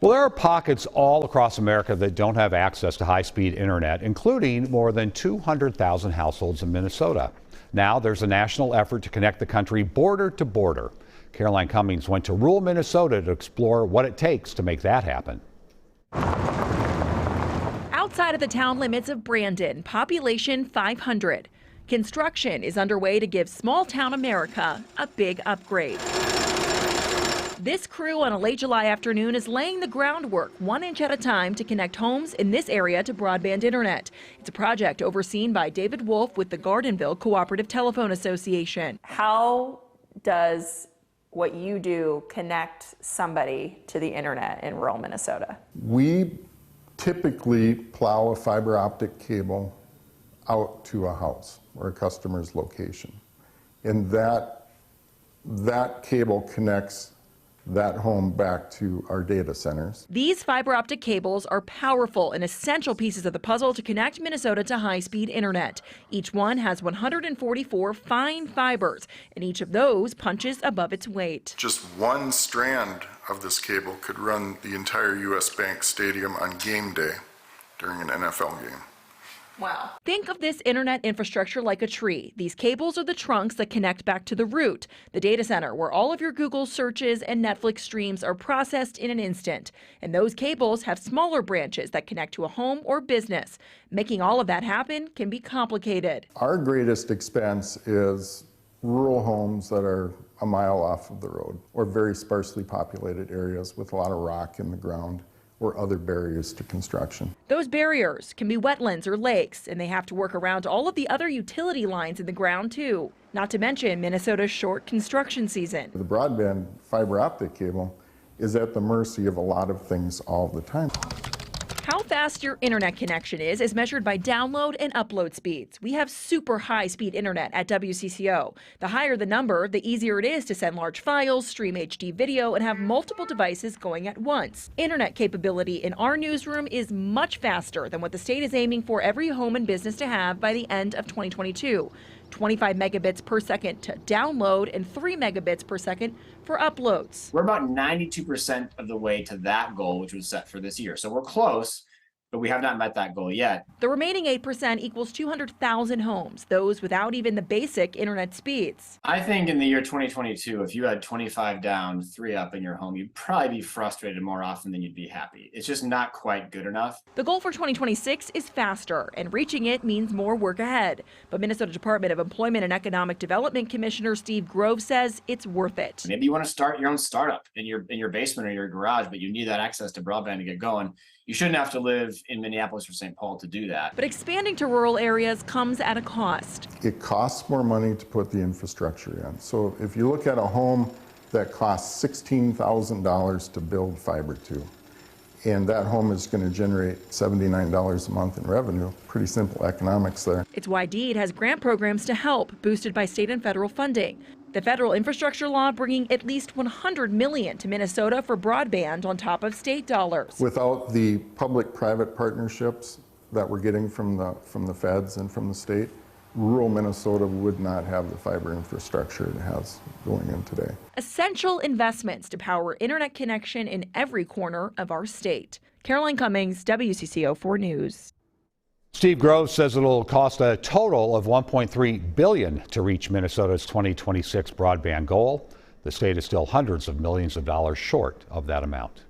Well, there are pockets all across America that don't have access to high-speed internet, including more than 200,000 households in Minnesota. Now there's a national effort to connect the country border to border. Caroline Cummings went to rural Minnesota to explore what it takes to make that happen. Outside of the town limits of Brandon, population 500. Construction is underway to give small-town America a big upgrade. This crew on a late July afternoon is laying the groundwork 1 inch at a time to connect homes in this area to broadband internet. It's a project overseen by David Wolf with the Gardenville Cooperative Telephone Association. How does what you do connect somebody to the internet in rural Minnesota? We typically plow a fiber optic cable out to a house or a customer's location. And that cable connects that home back to our data centers. These fiber optic cables are powerful and essential pieces of the puzzle to connect Minnesota to high-speed internet. Each one has 144 fine fibers, and each of those punches above its weight. Just one strand of this cable could run the entire U.S. Bank Stadium on game day during an NFL game. Wow. Think of this internet infrastructure like a tree. These cables are the trunks that connect back to the root, the data center where all of your Google searches and Netflix streams are processed in an instant. And those cables have smaller branches that connect to a home or business. Making all of that happen can be complicated. Our greatest expense is rural homes that are a mile off of the road or very sparsely populated areas with a lot of rock in the ground or other barriers to construction. Those barriers can be wetlands or lakes, and they have to work around all of the other utility lines in the ground too. Not to mention Minnesota's short construction season. The broadband fiber optic cable is at the mercy of a lot of things all the time. How fast your internet connection is measured by download and upload speeds. We have super high-speed internet at WCCO. The higher the number, the easier it is to send large files, stream HD video, and have multiple devices going at once. Internet capability in our newsroom is much faster than what the state is aiming for every home and business to have by the end of 2022. 25 megabits per second to download and 3 megabits per second for uploads. We're about 92% of the way to that goal, which was set for this year. So we're close, but we have not met that goal yet. The remaining 8% equals 200,000 homes, those without even the basic internet speeds. I think in the year 2022, if you had 25 down, 3 up in your home, you'd probably be frustrated more often than you'd be happy. It's just not quite good enough. The goal for 2026 is faster, and reaching it means more work ahead. But Minnesota Department of Employment and Economic Development Commissioner Steve Grove says it's worth it. Maybe you want to start your own startup in your basement or your garage, but you need that access to broadband to get going. You shouldn't have to live in Minneapolis or St. Paul to do that. But expanding to rural areas comes at a cost. It costs more money to put the infrastructure in. So if you look at a home that costs $16,000 to build fiber to, and that home is going to generate $79 a month in revenue, pretty simple economics there. It's why DEED has grant programs to help, boosted by state and federal funding. The federal infrastructure law bringing at least $100 million to Minnesota for broadband on top of state dollars. Without the public-private partnerships that we're getting from the feds and from the state, rural Minnesota would not have the fiber infrastructure it has going in today. Essential investments to power internet connection in every corner of our state. Caroline Cummings, WCCO 4 News. Steve Grove says it'll cost a total of $1.3 billion to reach Minnesota's 2026 broadband goal. The state is still hundreds of millions of dollars short of that amount.